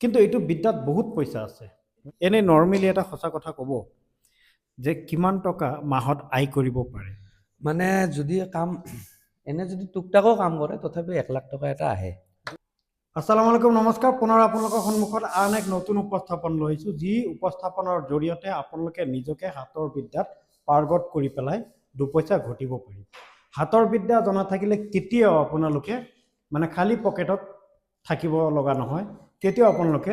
কিন্তু এইটো বিদ্যাত বহুত পইচা আছে। এনে নৰ্মেলি এটা সঁচা কথা ক'ব যে কিমান টকা মাহত আয় কৰিব পাৰে? মানে যদি কাম এনে যদি টুকটাকো কাম কৰে তথাপি 1,00,000 টকা এটা আহে। আসসালামু আলাইকুম, নমস্কাৰ। পুনৰ আপোনালোকৰ সন্মুখত আন এক নতুন উপস্থাপন লৈছোঁ, যি উপস্থাপনৰ জৰিয়তে আপোনালোকে নিজকে হাতৰ বিদ্যাত পাৰ্গত কৰি পেলাই দুপইচা ঘটিব পাৰিব। হাতৰ বিদ্যা জনা থাকিলে কেতিয়াও আপোনালোকে মানে খালী পকেটত থাকিব লগা নহয়, কেতিয়াও আপোনালোকে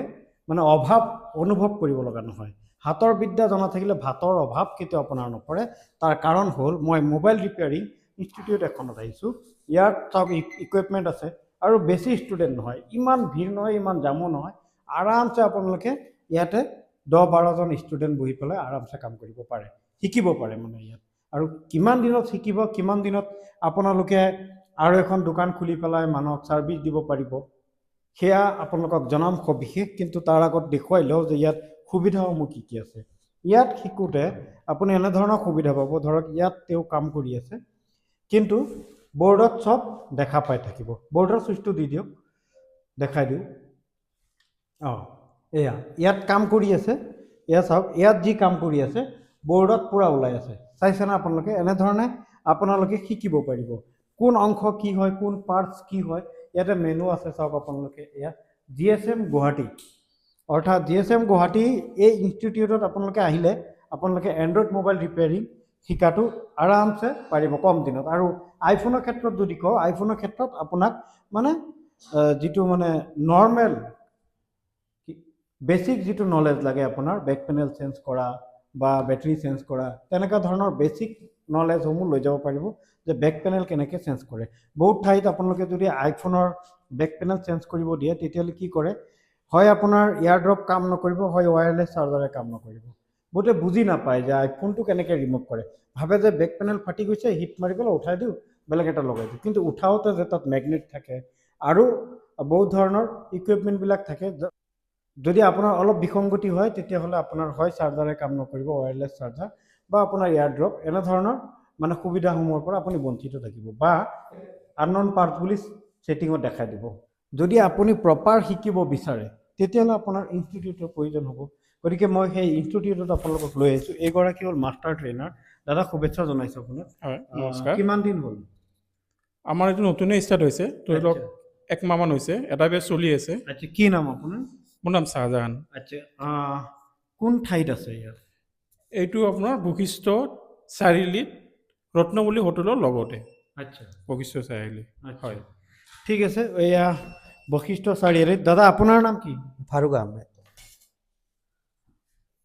মানে অভাৱ অনুভৱ কৰিব লগা নহয়। হাতৰ বিদ্যা জনা থাকিলে ভাতৰ অভাৱ কেতিয়াও আপোনাৰ নপৰে। তাৰ কাৰণ হ'ল মই মোবাইল ৰিপেয়াৰিং ইনষ্টিটিউট এখনত আহিছোঁ। ইয়াত চাওক ইকুইপমেণ্ট আছে আৰু বেছি ষ্টুডেণ্ট নহয়, ইমান ভিৰ নহয়, ইমান জামো নহয়। আৰামছে আপোনালোকে ইয়াতে 10-12জন ষ্টুডেণ্ট বহি পেলাই আৰামছে কাম কৰিব পাৰে, শিকিব পাৰে মানে ইয়াত। আৰু কিমান দিনত শিকিব, কিমান দিনত আপোনালোকে আৰু এখন দোকান খুলি পেলাই মানুহক ছাৰ্ভিচ দিব পাৰিব, সেয়া আপোনালোকক জনাম সবিশেষ। কিন্তু তাৰ আগত দেখুৱাই লওঁ যে ইয়াত সুবিধাসমূহ কি কি আছে। ইয়াত শিকোঁতে আপুনি এনেধৰণৰ সুবিধা পাব। ধৰক ইয়াত তেওঁ কাম কৰি আছে, কিন্তু বৰ্ডত চব দেখা পাই থাকিব। বৰ্ডৰ চুইচটো দি দিয়ক, দেখাই দিওঁ। এয়া ইয়াত কাম কৰি আছে, এয়া চাওক, ইয়াত যি কাম কৰি আছে বৰ্ডত পূৰা ওলাই আছে, চাইছেনে আপোনালোকে? এনেধৰণে আপোনালোকে শিকিব পাৰিব কোন অংশ কি হয়, কোন পাৰ্টছ কি হয়। ইয়াতে মেনু আছে, চাওক আপোনালোকে। এয়া GSM গুৱাহাটী, অৰ্থাৎ GSM গুৱাহাটী এই ইনষ্টিটিউটত আপোনালোকে আহিলে আপোনালোকে এণ্ড্ৰইড মোবাইল ৰিপেয়াৰিং শিকাটো আৰামছে পাৰিব কম দিনত। আৰু আইফোনৰ ক্ষেত্ৰত যদি কওঁ, আইফোনৰ ক্ষেত্ৰত আপোনাক মানে যিটো মানে নৰ্মেল বেছিক যিটো নলেজ লাগে আপোনাৰ, বেক পেনেল চেঞ্জ কৰা বা বেটাৰী চেঞ্জ কৰা, তেনেকুৱা ধৰণৰ বেছিক নলেজসমূহ লৈ যাব পাৰিব যে বেক পেনেল কেনেকৈ চেঞ্জ কৰে। বহুত ঠাইত আপোনালোকে যদি আইফোনৰ বেক পেনেল চেঞ্জ কৰিব দিয়ে, তেতিয়াহ'লে কি কৰে, হয় আপোনাৰ এয়াৰড্ৰপ কাম নকৰিব, হয় ৱায়াৰলেছ চাৰ্জাৰে কাম নকৰিব। বহুতে বুজি নাপায় যে আইফোনটো কেনেকৈ ৰিমুভ কৰে, ভাবে যে বেক পেনেল ফাটি গৈছে, হিট মাৰি পেলাই উঠাই দিওঁ, বেলেগ এটা লগাই দিওঁ। কিন্তু উঠাওতে যে তাত মেগনেট থাকে আৰু বহুত ধৰণৰ ইকুইপমেণ্টবিলাক থাকে, যদি আপোনাৰ অলপ বিসংগতি হয় তেতিয়াহ'লে আপোনাৰ হয় চাৰ্জাৰে কাম নকৰিব, ৱায়াৰলেছ চাৰ্জাৰ বা আপোনাৰ এয়াৰড্ৰপ, এনেধৰণৰ মানে সুবিধাসমূহৰ পৰা আপুনি বঞ্চিত থাকিব বা আননন পাৰ্টছ বুলি ছেটিঙত দেখাই দিব। যদি আপুনি প্ৰপাৰ শিকিব বিচাৰে তেতিয়াহ'লে আপোনাৰ ইনষ্টিটিউটৰ প্ৰয়োজন হ'ব। গতিকে মই সেই ইনষ্টিটিউটত আপোনালোকক লৈ আহিছোঁ। এইগৰাকী হ'ল মাষ্টাৰ ট্ৰেইনাৰ। দাদা, শুভেচ্ছা জনাইছোঁ আপোনাক। হয়, নমস্কাৰ। কিমান দিন হ'ল? আমাৰ এইটো নতুনে ষ্টাৰ্ট হৈছে, ধৰি লওক 1 মাহমান হৈছে, এটা বেচ চলি আছে। আচ্ছা, কি নাম আপোনাৰ? মোৰ নাম চাহজাহান। আচ্ছা, কোন ঠাইত আছে ইয়াত? এইটো আপোনাৰ বশিষ্ঠ চাৰিআলিত ৰত্নমলী হোটেলৰ লগতে। আচ্ছা, বশিষ্ঠ চাৰিআলি। হয়, ঠিক আছে। এয়া বশিষ্ঠ চাৰিআলিত। দাদা, আপোনাৰ নাম কি? ফাৰুক আহমেদ।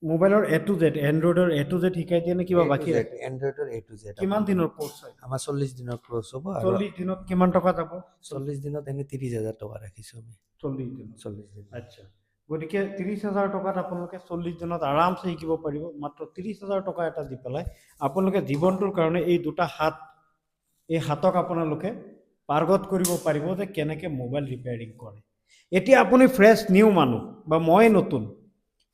মোবাইলৰ A to Z, এণ্ড্ৰইডৰ A to Z শিকাই দিয়ে নে কিবা বাকী? এণ্ড্ৰইডৰ A to Z। কিমান দিনৰ কোৰ্চ হয়? আমাৰ 40 দিনৰ কোৰ্চ হ'ব। আৰু 40 দিনত কিমান টকা যাব? 40 দিনত এনে 30,000 টকা ৰাখিছোঁ আমি। 40 দিনত। 40 দিন। আচ্ছা, গতিকে 30,000 টকাত আপোনালোকে 40 দিনত আৰামছে শিকিব পাৰিব। মাত্ৰ 30,000 টকা এটা দি পেলাই আপোনালোকে জীৱনটোৰ কাৰণে এই দুটা হাত, এই হাতক আপোনালোকে পাৰ্গত কৰিব পাৰিব যে কেনেকৈ মোবাইল ৰিপেয়াৰিং কৰে। এতিয়া আপুনি ফ্ৰেছ নিউ মানুহ বা মই নতুন,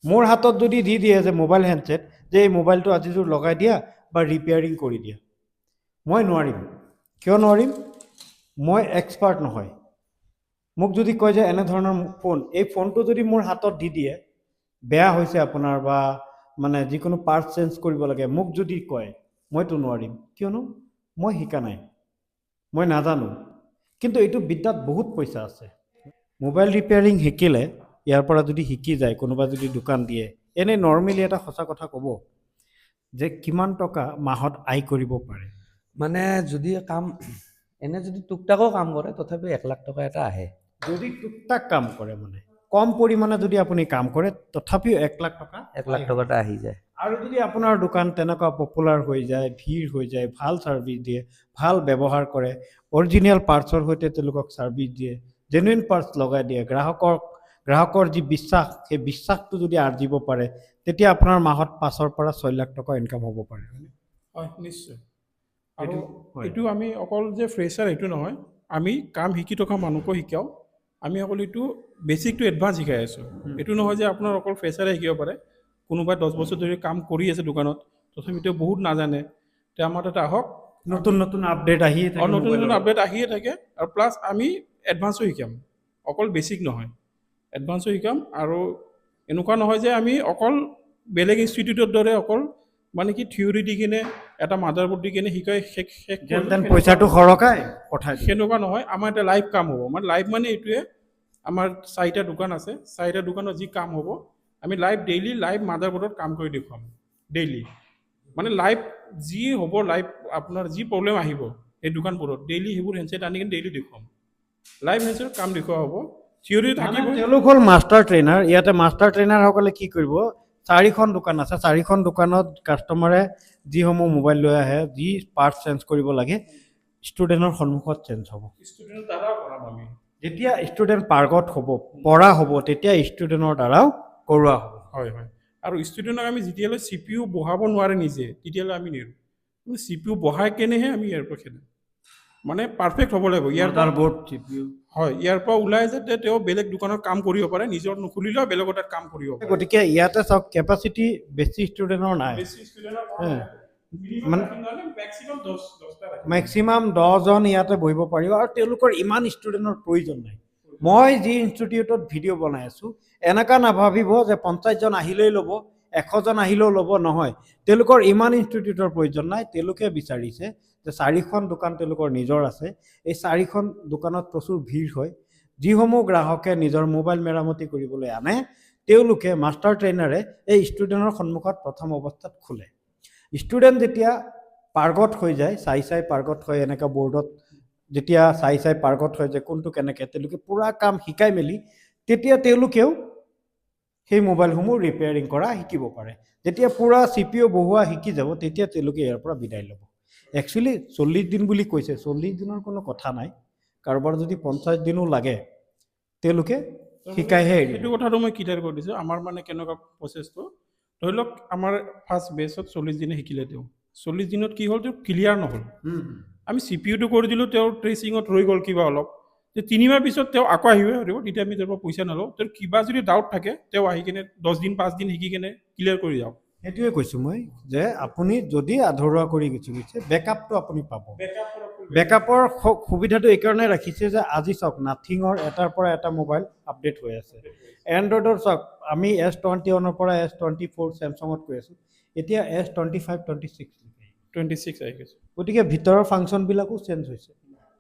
মোৰ হাতত যদি দি দিয়ে যে মোবাইল হেণ্ডছেট, যে এই মোবাইলটো আজিযোৰ লগাই দিয়া বা ৰিপেয়াৰিং কৰি দিয়া, মই নোৱাৰিম। কিয় নোৱাৰিম? মই এক্সপাৰ্ট নহয়। মোক যদি কয় যে এনেধৰণৰ ফোন, এই ফোনটো যদি মোৰ হাতত দি দিয়ে, বেয়া হৈছে আপোনাৰ বা মানে যিকোনো পাৰ্টছ চেঞ্জ কৰিব লাগে, মোক যদি কয়, মইতো নোৱাৰিম। কিয়নো মই শিকা নাই, মই নাজানো। কিন্তু এইটো বিদ্যাত বহুত পইচা আছে। মোবাইল ৰিপেয়াৰিং শিকিলে, ইয়াৰ পৰা যদি শিকি যায়, কোনোবা যদি দোকান দিয়ে, এনেই নৰ্মেলি এটা সঁচা কথা ক'ব যে কিমান টকা মাহত আয় কৰিব পাৰে? মানে যদি কাম এনে যদি টুকটাকো কাম কৰে তথাপি 1,00,000 টকা এটা আহে। যদি টুকটাক কাম কৰে, মানে কম পৰিমাণে যদি আপুনি কাম কৰে, তথাপিও 1,00,000 টকা 1,00,000 টকা এটা আহি যায়। আৰু যদি আপোনাৰ দোকান তেনেকুৱা পপুলাৰ হৈ যায়, ভিৰ হৈ যায়, ভাল ছাৰ্ভিচ দিয়ে, ভাল ব্যৱহাৰ কৰে, অৰিজিনেল পাৰ্টছৰ সৈতে তেওঁলোকক ছাৰ্ভিচ দিয়ে, জেনুইন পাৰ্টছ লগাই দিয়ে, গ্ৰাহকৰ যি বিশ্বাস, সেই বিশ্বাসটো যদি আৰ্জিব পাৰে, তেতিয়া আপোনাৰ মাহত 5,000 পৰা 6,00,000 টকা ইনকাম হ'ব পাৰে। হয়, নিশ্চয়। আৰু হয়। এইটো আমি অকল যে ফ্ৰেছাৰ এইটো নহয়, আমি কাম শিকি থকা মানুহকো শিকাওঁ। আমি অকল এইটো বেছিক টু এডভান্স শিকাই আছোঁ। এইটো নহয় যে আপোনাৰ অকল ফ্ৰেছাৰে শিকিব পাৰে। কোনোবাই 10 বছৰ ধৰি কাম কৰি আছে দোকানত, তথাপিতো বহুত নাজানে, তেওঁ আমাৰ তাতে আহক। নতুন নতুন আপডেট আহিয়ে থাকে, নতুন নতুন আপডেট আহিয়ে থাকে। আৰু প্লাছ আমি এডভান্সো শিকাম, অকল বেছিক নহয়। এডভান্সো শিকাম আৰু এনেকুৱা নহয় যে আমি অকল বেলেগ ইনষ্টিটিউটৰ দৰে অকল মানে কি থিয়ৰী দি কিনে এটা মাদাৰবোৰ্ড দি কিনে শিকাই শেষ শেষ যেন কৰি তেন দিম, পইচাটো সৰকাই পঠাই দিয়ে। সেনেকুৱা নহয়। আমাৰ এটা লাইভ কাম হ'ব, মানে লাইভ মানে এইটোৱে, আমাৰ 4টা দোকান আছে, 4টা দোকানত যি কাম হ'ব আমি লাইভ ডেইলি লাইভ মাদাৰবোৰ্ডত কাম কৰি দেখুৱাম ডেইলি, মানে লাইভ যি হ'ব, লাইভ আপোনাৰ যি প্ৰব্লেম আহিব এই দোকানবোৰত ডেইলি সেইবোৰ হেণ্ডছেট আনি কিনে ডেইলি দেখুৱাম, লাইভ হেণ্ডছেট কাম দেখুওৱা হ'ব, থিয়ৰী থাকিব। মানে তেওঁলোক হ'ল মাষ্টাৰ ট্ৰেইনাৰ। ইয়াতে মাষ্টাৰ ট্ৰেইনাৰসকলে কি কৰিব, 4খন দোকান আছে, 4খন দোকানত কাষ্টমাৰে যিসমূহ মোবাইল লৈ আহে, যি পাৰ্টছ চেঞ্জ কৰিব লাগে ষ্টুডেণ্টৰ সন্মুখত চেঞ্জ হ'ব। ষ্টুডেণ্টৰ দ্বাৰাও কৰাম আমি। যেতিয়া ষ্টুডেণ্ট পাৰ্গত হ'ব, পঢ়া হ'ব, তেতিয়া ষ্টুডেণ্টৰ দ্বাৰাও কৰোৱা হ'ব। হয় হয়, আৰু ষ্টুডেণ্টক আমি যেতিয়ালৈ CPU বহাব নোৱাৰে নিজে তেতিয়ালৈ আমি নিৰোঁ, কিন্তু CPU বহাই কেনেহে আমি ইয়াৰ পৰা খেলোঁ, মানে পাৰফেক্ট হ'ব লাগিব। ইয়াৰ পৰা মাদাৰবোৰ্ড, CPU। হয়, ইয়াৰ পৰা ওলাই যাতে তেওঁ বেলেগ দোকানত কাম কৰিব পাৰে, নিজৰ নুখুলিলেও বেলেগৰ তাত কাম কৰিব পাৰে। গতিকে ইয়াতে চাওক, কেপাচিটি বেছি ষ্টুডেণ্টৰ নাই। বেছি ষ্টুডেণ্টৰ মানে মেক্সিমাম 10টা ৰাখিম। মেক্সিমাম 10জন ইয়াতে বহিব পাৰিব, আৰু তেওঁলোকৰ ইমান ষ্টুডেণ্টৰ প্ৰয়োজন নাই। মই যি ইনষ্টিটিউটত ভিডিঅ' বনাই আছোঁ, এনেকুৱা নাভাবিব যে 50জন আহিলেই ল'ব, 100জন আহিলেও ল'ব, নহয়। তেওঁলোকৰ ইমান ইনষ্টিটিউটৰ প্ৰয়োজন নাই। তেওঁলোকে বিচাৰিছে যে 4খন দোকান তেওঁলোকৰ নিজৰ আছে, এই 4খন দোকানত প্ৰচুৰ ভিৰ হয়। যিসমূহ গ্ৰাহকে নিজৰ মোবাইল মেৰামতি কৰিবলৈ আনে, তেওঁলোকে মাষ্টাৰ ট্ৰেইনাৰে এই ষ্টুডেণ্টৰ সন্মুখত প্ৰথম অৱস্থাত খোলে। ষ্টুডেণ্ট যেতিয়া পাৰ্গত হৈ যায়, চাই পাৰ্গত হয়, এনেকুৱা বৰ্ডত যেতিয়া চাই পাৰ্গত হয় যে কোনটো কেনেকৈ, তেওঁলোকে পূৰা কাম শিকাই মেলি তেতিয়া তেওঁলোকেও সেই মোবাইলসমূহ ৰিপেয়াৰিং কৰা শিকিব পাৰে। যেতিয়া পূৰা CPU বহোৱা শিকি যাব, তেতিয়া তেওঁলোকে ইয়াৰ পৰা বিদায় ল'ব। একচুৱেলি 40 দিন বুলি কৈছে, 40 দিনৰ কোনো কথা নাই। কাৰোবাৰ যদি 50 দিনো লাগে, তেওঁলোকে শিকাইহে এৰিব। সেইটো কথাটো মই ক্লিয়াৰ কৰি দিছোঁ। আমাৰ মানে কেনেকুৱা প্ৰচেছটো, ধৰি লওক আমাৰ ফাৰ্ষ্ট বেচত 40 দিনে শিকিলে, তেওঁ 40 দিনত কি হ'ল, তেওঁ ক্লিয়াৰ নহ'ল, আমি CPUটো কৰি দিলোঁ, তেওঁৰ ট্ৰেচিঙত ৰৈ গ'ল কিবা অলপ, যে 3 মাহ পিছত তেওঁ আকৌ আহিব পাৰিব, তেতিয়া আমি তেওঁৰ পৰা পইচা নলওঁ। তেওঁৰ কিবা যদি ডাউট থাকে তেওঁ আহি কিনে 10 দিন 5 দিন শিকি কিনে ক্লিয়াৰ কৰি যাওক। সেইটোৱে কৈছোঁ মই, যে আপুনি যদি আধৰুৱা কৰি গুচি গৈছে, বেকআপটো আপুনি পাব। বেকআপৰ সুবিধাটো এইকাৰণে ৰাখিছে যে আজি চাওক, নাথিঙৰ এটাৰ পৰা এটা মোবাইল আপডেট হৈ আছে। এণ্ড্ৰইডৰ চাওক, আমি S21ৰ পৰা S24 চেমচাঙত কৈ আছোঁ, এতিয়া S25, 26 আহি গৈছে। গতিকে ভিতৰৰ ফাংচনবিলাকো চেঞ্জ হৈছে।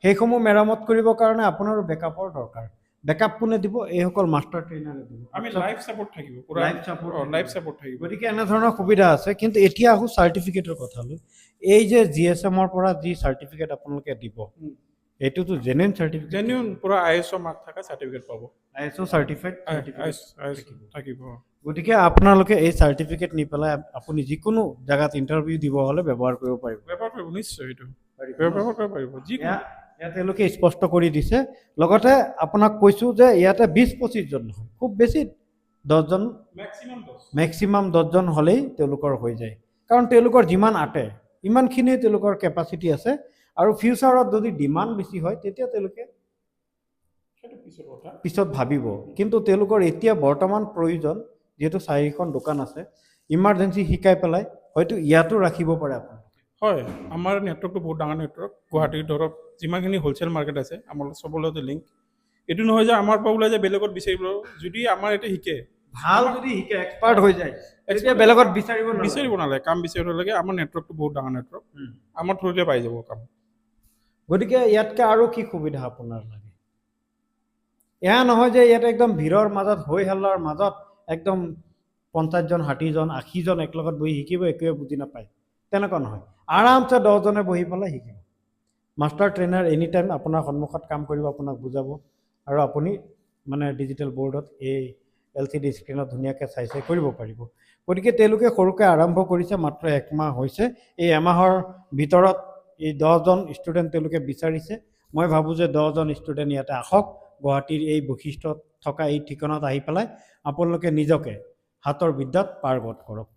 সেইসমূহ মেৰামত কৰিবৰ কাৰণে আপোনাৰো বেকআপৰ দৰকাৰ। বেকআপ কোনে দিব? এইসকল মাষ্টাৰ ট্ৰেইনাৰে দিব। আমি লাইভ ছাপোৰ্ট থাকিব, পুৰা লাইভ ছাপোৰ্ট থাকিব। গতিকে এনেধৰণৰ সুবিধা আছে। কিন্তু এতিয়া আহোঁ চাৰ্টিফিকেটৰ কথালৈ। এই যে GSMৰ পৰা যি চাৰ্টিফিকেট আপোনালোকে দিব, এইটোতো জেনুইন চাৰ্টিফিকেট, জেনুইন পুৰা ISO মাৰ্ক থকা চাৰ্টিফিকেট পাব, ISO চাৰ্টিফাইড থাকিব। গতিকে আপোনালোকে এই চাৰ্টিফিকেট নি পেলাই আপুনি যিকোনো জেগাত ইণ্টাৰভিউ দিব হ'লে ব্যৱহাৰ কৰিব পাৰিব। ব্যৱহাৰ কৰিব নিশ্চয়, এইটো ব্যৱহাৰ কৰিব পাৰিব। ইয়াত তেওঁলোকে স্পষ্ট কৰি দিছে। লগতে আপোনাক কৈছোঁ যে ইয়াতে 20-25 জন নহয়, খুব বেছি 10জন, মেক্সিমাম 10জন হ'লেই তেওঁলোকৰ হৈ যায়। কাৰণ তেওঁলোকৰ যিমান আঁতে ইমানখিনিয়ে তেওঁলোকৰ কেপাচিটি আছে, আৰু ফিউচাৰত যদি ডিমাণ্ড বেছি হয় তেতিয়া তেওঁলোকে পিছত ভাবিব। কিন্তু তেওঁলোকৰ এতিয়া বৰ্তমান প্ৰয়োজন, যিহেতু 4খন দোকান আছে, ইমাৰ্জেঞ্চি শিকাই পেলাই হয়তো ইয়াতো ৰাখিব পাৰে আপুনি। হয়, আমাৰ নেটৱৰ্কটো বহুত ডাঙৰ নেটৱৰ্ক। গুৱাহাটীৰ ধৰক যিমানখিনি হ'লচেল মাৰ্কেট আছে, আমাৰ চবৰ লগতে লিংক। এইটো নহয় যে আমাৰ পৰা ওলাই যায় বেলেগত বিচাৰিব, যদি আমাৰ ইয়াতে শিকে, ভাল যদি শিকে, এক্সপাৰ্ট হৈ যায়, তেতিয়া বেলেগত বিচাৰিব নালাগে, কাম বিচাৰিব নালাগে। আমাৰ নেটৱৰ্কটো বহুত ডাঙৰ নেটৱৰ্ক, আমাৰ থ্ৰুতে পাই যাব কাম। গতিকে ইয়াতকৈ আৰু কি সুবিধা আপোনাৰ লাগে? এয়া নহয় যে ইয়াতে একদম ভিৰৰ মাজত, হৈ হাল্লাৰ মাজত একদম 50জন, 60জন, 80জন একেলগত বহি শিকিব, একোৱে বুজি নাপায়, তেনেকুৱা নহয়। আৰামছে 10জনে বহি পেলাই শিকিব। মাষ্টাৰ ট্ৰেইনাৰ এনি টাইম আপোনাৰ সন্মুখত কাম কৰিব, আপোনাক বুজাব, আৰু আপুনি মানে ডিজিটেল বৰ্ডত এই LCD স্ক্ৰীণত ধুনীয়াকৈ চাই কৰিব পাৰিব। গতিকে তেওঁলোকে সৰুকৈ আৰম্ভ কৰিছে, মাত্ৰ 1 মাহ হৈছে। এই এমাহৰ ভিতৰত এই 10জন ষ্টুডেণ্ট তেওঁলোকে বিচাৰিছে। মই ভাবোঁ যে 10জন ষ্টুডেণ্ট ইয়াতে আহক, গুৱাহাটীৰ এই বৈশিষ্ট্যত থকা এই ঠিকনাত আহি পেলাই আপোনালোকে নিজকে হাতৰ বিদ্যাত পাৰ্গত কৰক।